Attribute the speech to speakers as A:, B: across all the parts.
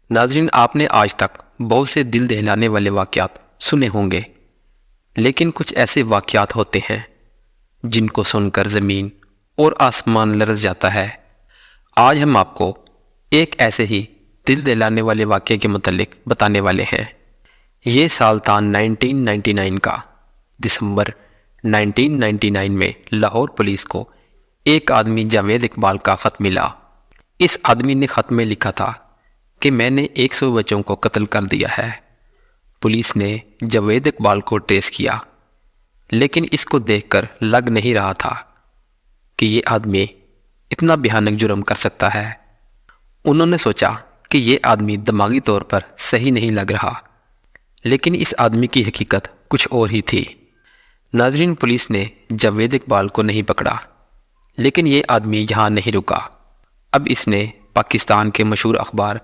A: ناظرین، آپ نے آج تک بہت سے دل دہلانے والے واقعات سنے ہوں گے، لیکن کچھ ایسے واقعات ہوتے ہیں جن کو سن کر زمین اور آسمان لرز جاتا ہے۔ آج ہم آپ کو ایک ایسے ہی دل دہلانے والے واقعے کے متعلق بتانے والے ہیں۔ یہ سال تھا 1999 کا۔ دسمبر 1999 میں لاہور پولیس کو ایک آدمی جاوید اقبال کا خط ملا۔ اس آدمی نے خط میں لکھا تھا کہ میں نے 100 بچوں کو قتل کر دیا ہے۔ پولیس نے جاوید اقبال کو ٹریس کیا، لیکن اس کو دیکھ کر لگ نہیں رہا تھا کہ یہ آدمی اتنا بھیانک جرم کر سکتا ہے۔ انہوں نے سوچا کہ یہ آدمی دماغی طور پر صحیح نہیں لگ رہا، لیکن اس آدمی کی حقیقت کچھ اور ہی تھی۔ ناظرین، پولیس نے جاوید اقبال کو نہیں پکڑا، لیکن یہ آدمی یہاں نہیں رکا۔ اب اس نے پاکستان کے مشہور اخبار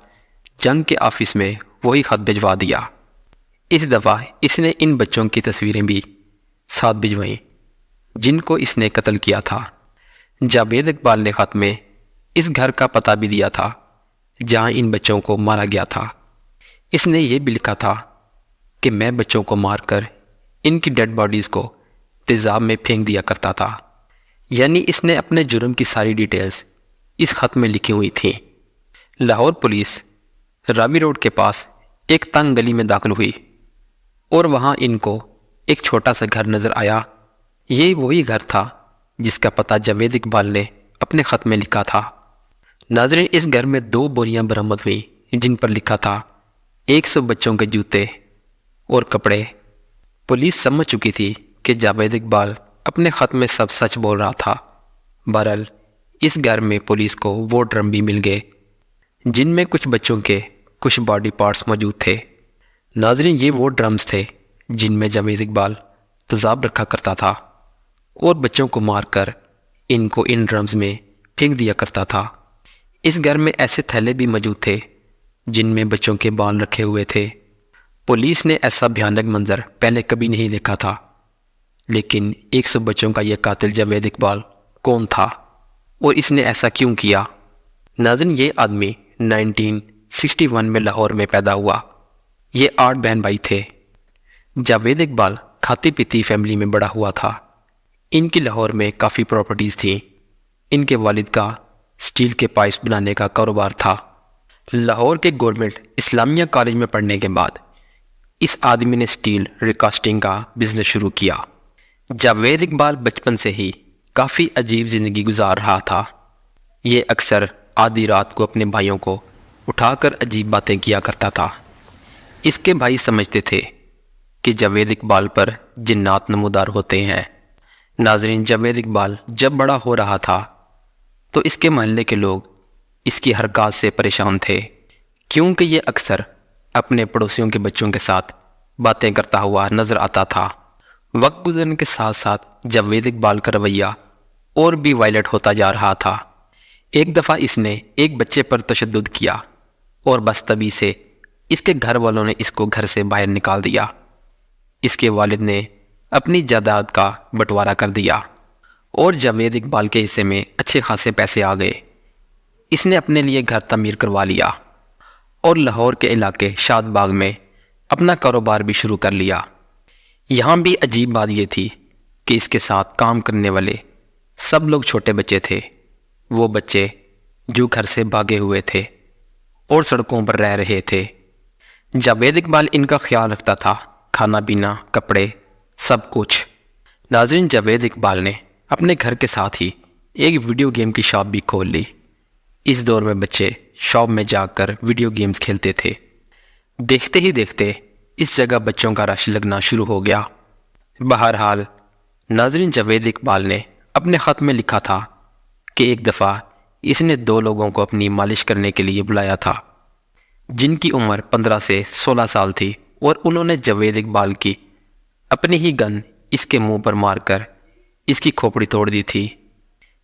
A: جنگ کے آفس میں وہی خط بھجوا دیا۔ اس دفعہ اس نے ان بچوں کی تصویریں بھی ساتھ بھجوائیں جن کو اس نے قتل کیا تھا۔ جاوید اقبال نے خط میں اس گھر کا پتہ بھی دیا تھا جہاں ان بچوں کو مارا گیا تھا۔ اس نے یہ بھی لکھا تھا کہ میں بچوں کو مار کر ان کی ڈیڈ باڈیز کو تیزاب میں پھینک دیا کرتا تھا۔ یعنی اس نے اپنے جرم کی ساری ڈیٹیلز اس خط میں لکھی ہوئی تھیں۔ لاہور پولیس راوی روڈ کے پاس ایک تنگ گلی میں داخل ہوئی اور وہاں ان کو ایک چھوٹا سا گھر نظر آیا۔ یہ وہی گھر تھا جس کا پتہ جاوید اقبال نے اپنے خط میں لکھا تھا۔ ناظرین، اس گھر میں 2 بوریاں برآمد ہوئیں جن پر لکھا تھا 100 بچوں کے جوتے اور کپڑے۔ پولیس سمجھ چکی تھی کہ جاوید اقبال اپنے خط میں سب سچ بول رہا تھا۔ بہرحال اس گھر میں پولیس کو وہ ڈرم بھی مل گئے جن میں کچھ بچوں کے کچھ باڈی پارٹس موجود تھے۔ ناظرین، یہ وہ ڈرمز تھے جن میں جاوید اقبال تیزاب رکھا کرتا تھا اور بچوں کو مار کر ان کو ان ڈرمز میں پھینک دیا کرتا تھا۔ اس گھر میں ایسے تھیلے بھی موجود تھے جن میں بچوں کے بال رکھے ہوئے تھے۔ پولیس نے ایسا بھیانک منظر پہلے کبھی نہیں دیکھا تھا، لیکن 100 بچوں کا یہ قاتل جاوید اقبال کون تھا اور اس نے ایسا کیوں کیا؟ ناظرین، یہ آدمی 1961 میں لاہور میں پیدا ہوا۔ یہ 8 بہن بھائی تھے۔ جاوید اقبال کھاتی پیتی فیملی میں بڑا ہوا تھا۔ ان کی لاہور میں کافی پراپرٹیز تھیں۔ ان کے والد کا سٹیل کے پائپس بنانے کا کاروبار تھا۔ لاہور کے گورنمنٹ اسلامیہ کالج میں پڑھنے کے بعد اس آدمی نے سٹیل ریکاسٹنگ کا بزنس شروع کیا۔ جاوید اقبال بچپن سے ہی کافی عجیب زندگی گزار رہا تھا۔ یہ اکثر آدھی رات کو اپنے بھائیوں کو اٹھا کر عجیب باتیں کیا کرتا تھا۔ اس کے بھائی سمجھتے تھے کہ جاوید اقبال پر جنات نمودار ہوتے ہیں۔ ناظرین، جاوید اقبال جب بڑا ہو رہا تھا تو اس کے محلے کے لوگ اس کی حرکات سے پریشان تھے، کیونکہ یہ اکثر اپنے پڑوسیوں کے بچوں کے ساتھ باتیں کرتا ہوا نظر آتا تھا۔ وقت گزرنے کے ساتھ ساتھ جاوید اقبال کا رویہ اور بھی وائلنٹ ہوتا جا رہا تھا۔ ایک دفعہ اس نے ایک بچے پر تشدد کیا اور بس تبھی سے اس کے گھر والوں نے اس کو گھر سے باہر نکال دیا۔ اس کے والد نے اپنی جائیداد کا بٹوارا کر دیا اور جاوید اقبال کے حصے میں اچھے خاصے پیسے آ گئے۔ اس نے اپنے لیے گھر تعمیر کروا لیا اور لاہور کے علاقے شاد باغ میں اپنا کاروبار بھی شروع کر لیا۔ یہاں بھی عجیب بات یہ تھی کہ اس کے ساتھ کام کرنے والے سب لوگ چھوٹے بچے تھے، وہ بچے جو گھر سے بھاگے ہوئے تھے اور سڑکوں پر رہ رہے تھے۔ جاوید اقبال ان کا خیال رکھتا تھا، کھانا پینا، کپڑے، سب کچھ۔ ناظرین، جاوید اقبال نے اپنے گھر کے ساتھ ہی ایک ویڈیو گیم کی شاپ بھی کھول لی۔ اس دور میں بچے شاپ میں جا کر ویڈیو گیمز کھیلتے تھے۔ دیکھتے ہی دیکھتے اس جگہ بچوں کا رش لگنا شروع ہو گیا۔ بہرحال ناظرین، جاوید اقبال نے اپنے خط میں لکھا تھا کہ ایک دفعہ اس نے 2 لوگوں کو اپنی مالش کرنے کے لیے بلایا تھا جن کی عمر 15 سے 16 سال تھی، اور انہوں نے جاوید اقبال کی اپنی ہی گن اس کے منہ پر مار کر اس کی کھوپڑی توڑ دی تھی۔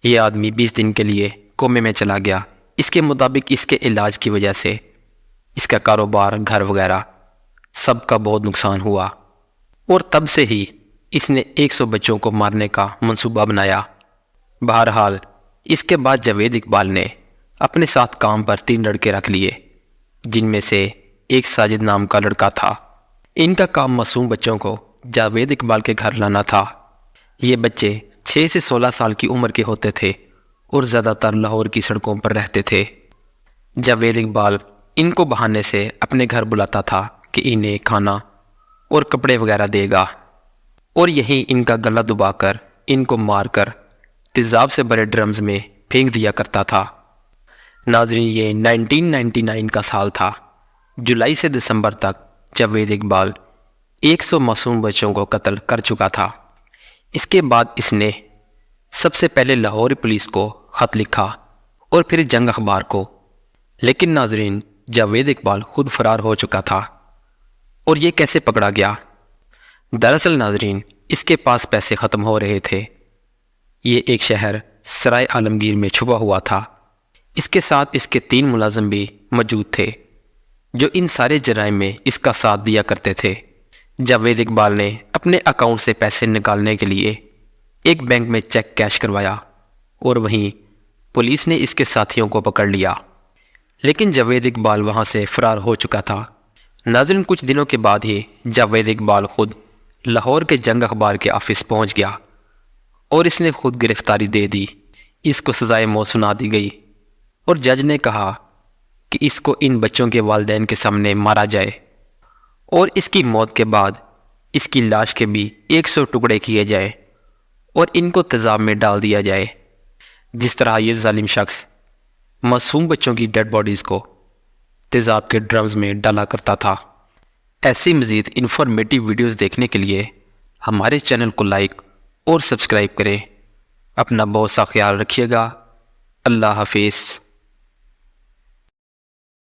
A: یہ آدمی 20 دن کے لیے کومے میں چلا گیا۔ اس کے مطابق اس کے علاج کی وجہ سے اس کا کاروبار، گھر وغیرہ سب کا بہت نقصان ہوا، اور تب سے ہی اس نے 100 بچوں کو مارنے کا منصوبہ بنایا۔ بہرحال اس کے بعد جاوید اقبال نے اپنے ساتھ کام پر 3 لڑکے رکھ لیے جن میں سے ایک ساجد نام کا لڑکا تھا۔ ان کا کام معصوم بچوں کو جاوید اقبال کے گھر لانا تھا۔ یہ بچے 6 سے 16 سال کی عمر کے ہوتے تھے اور زیادہ تر لاہور کی سڑکوں پر رہتے تھے۔ جاوید اقبال ان کو بہانے سے اپنے گھر بلاتا تھا کہ انہیں کھانا اور کپڑے وغیرہ دے گا، اور یہیں ان کا گلا دبا کر ان کو مار کر تیزاب سے بھرے ڈرمز میں پھینک دیا کرتا تھا۔ ناظرین، یہ 1999 کا سال تھا۔ جولائی سے دسمبر تک جاوید اقبال 100 معصوم بچوں کو قتل کر چکا تھا۔ اس کے بعد اس نے سب سے پہلے لاہور پولیس کو خط لکھا اور پھر جنگ اخبار کو، لیکن ناظرین جاوید اقبال خود فرار ہو چکا تھا۔ اور یہ کیسے پکڑا گیا؟ دراصل ناظرین اس کے پاس پیسے ختم ہو رہے تھے۔ یہ ایک شہر سرائے عالمگیر میں چھپا ہوا تھا۔ اس کے ساتھ اس کے 3 ملازم بھی موجود تھے جو ان سارے جرائم میں اس کا ساتھ دیا کرتے تھے۔ جاوید اقبال نے اپنے اکاؤنٹ سے پیسے نکالنے کے لیے ایک بینک میں چیک کیش کروایا اور وہیں پولیس نے اس کے ساتھیوں کو پکڑ لیا، لیکن جاوید اقبال وہاں سے فرار ہو چکا تھا۔ ناظرین کچھ دنوں کے بعد ہی جاوید اقبال خود لاہور کے جنگ اخبار کے آفس پہنچ گیا اور اس نے خود گرفتاری دے دی۔ اس کو سزائے موت سنا دی گئی اور جج نے کہا کہ اس کو ان بچوں کے والدین کے سامنے مارا جائے اور اس کی موت کے بعد اس کی لاش کے بھی 100 ٹکڑے کیے جائے اور ان کو تیزاب میں ڈال دیا جائے، جس طرح یہ ظالم شخص معصوم بچوں کی ڈیڈ باڈیز کو تیزاب کے ڈرمز میں ڈالا کرتا تھا۔ ایسی مزید انفارمیٹیو ویڈیوز دیکھنے کے لیے ہمارے چینل کو لائک اور سبسکرائب کریں۔ اپنا بہت سا خیال رکھیے گا۔ اللہ حافظ۔